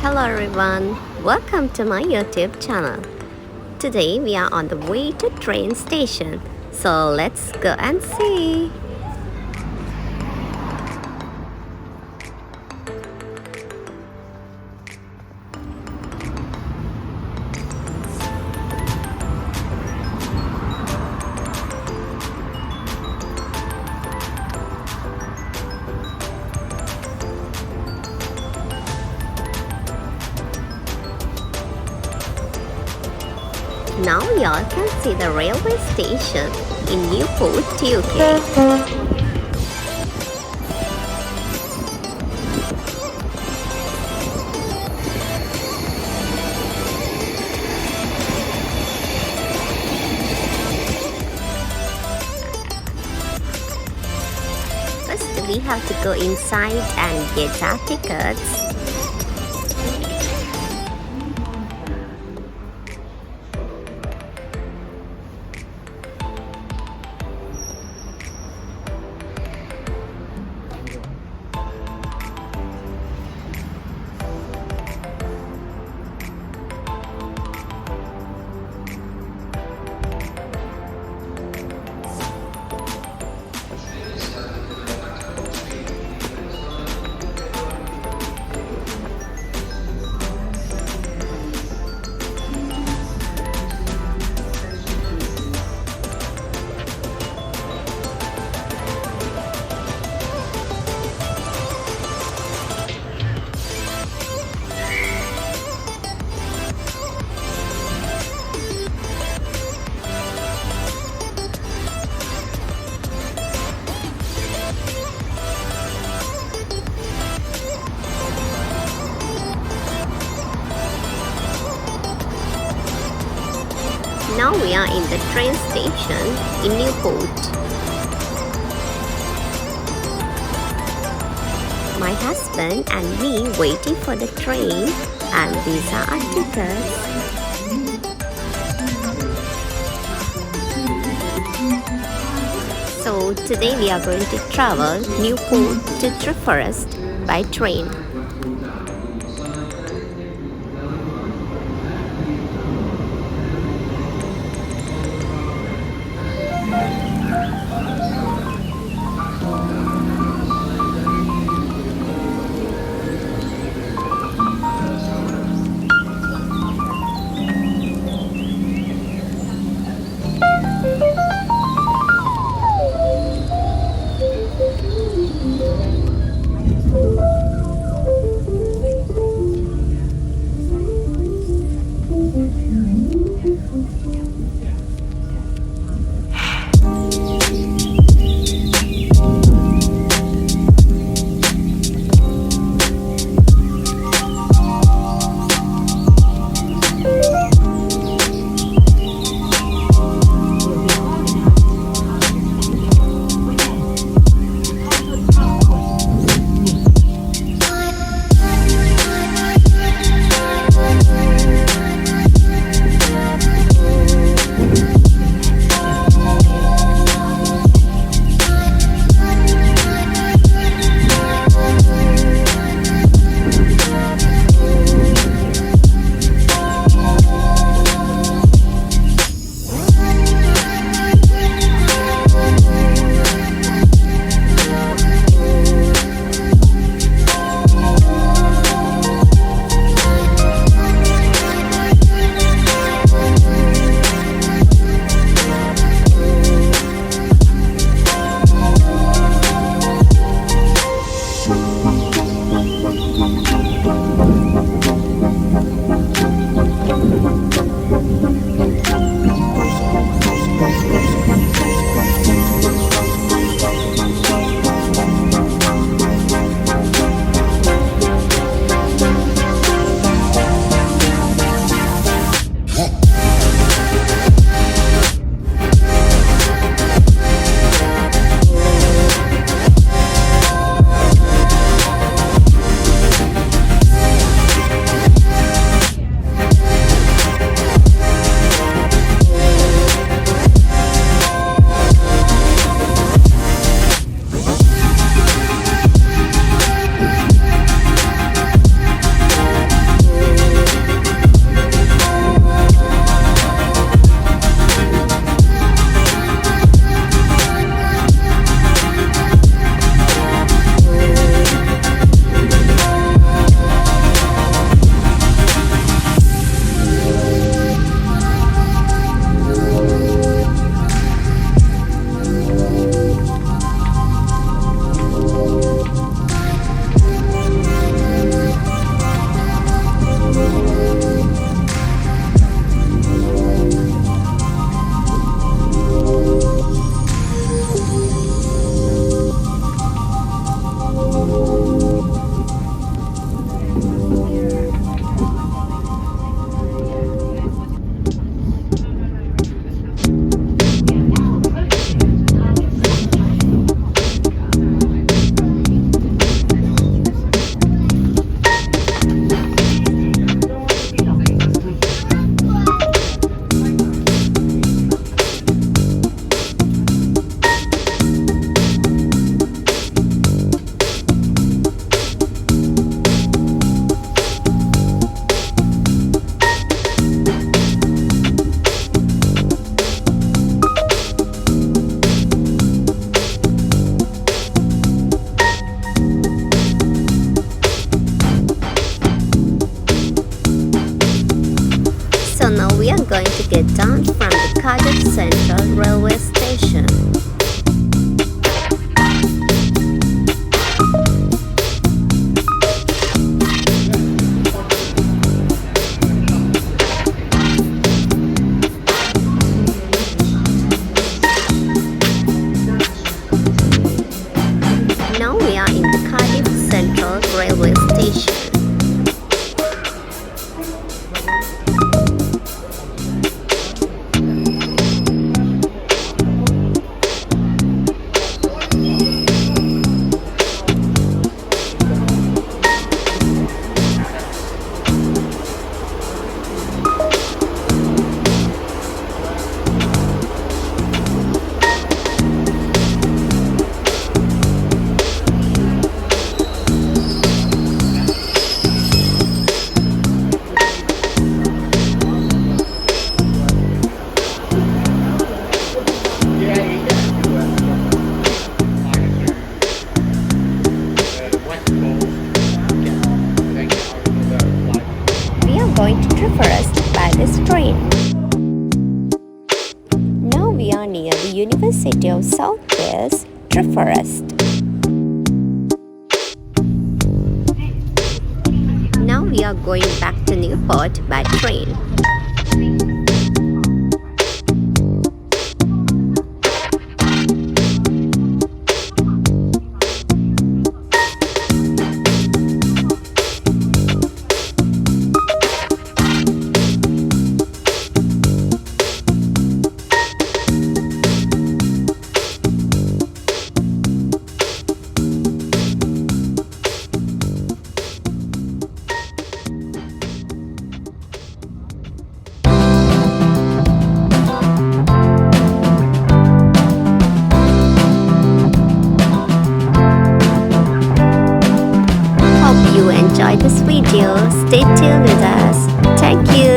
Hello everyone, welcome to my YouTube channel. Today we are on the way to train station, so let's go and see. Now y'all can see the railway station in Newport, UK. First, we have to go inside and get our tickets. Now we are in the train station in Newport. My husband and me waiting for the train, and these are our tickets. So today we are going to travel Newport to Treforest by train. get down from the Cardiff Central Railway Station. Now we are in the Cardiff Central Railway Station. Going to Treforest by this train. Now we are near the University of South Wales, Treforest. Now we are going back to Newport by train. You enjoyed this video. Stay tuned with us. Thank you.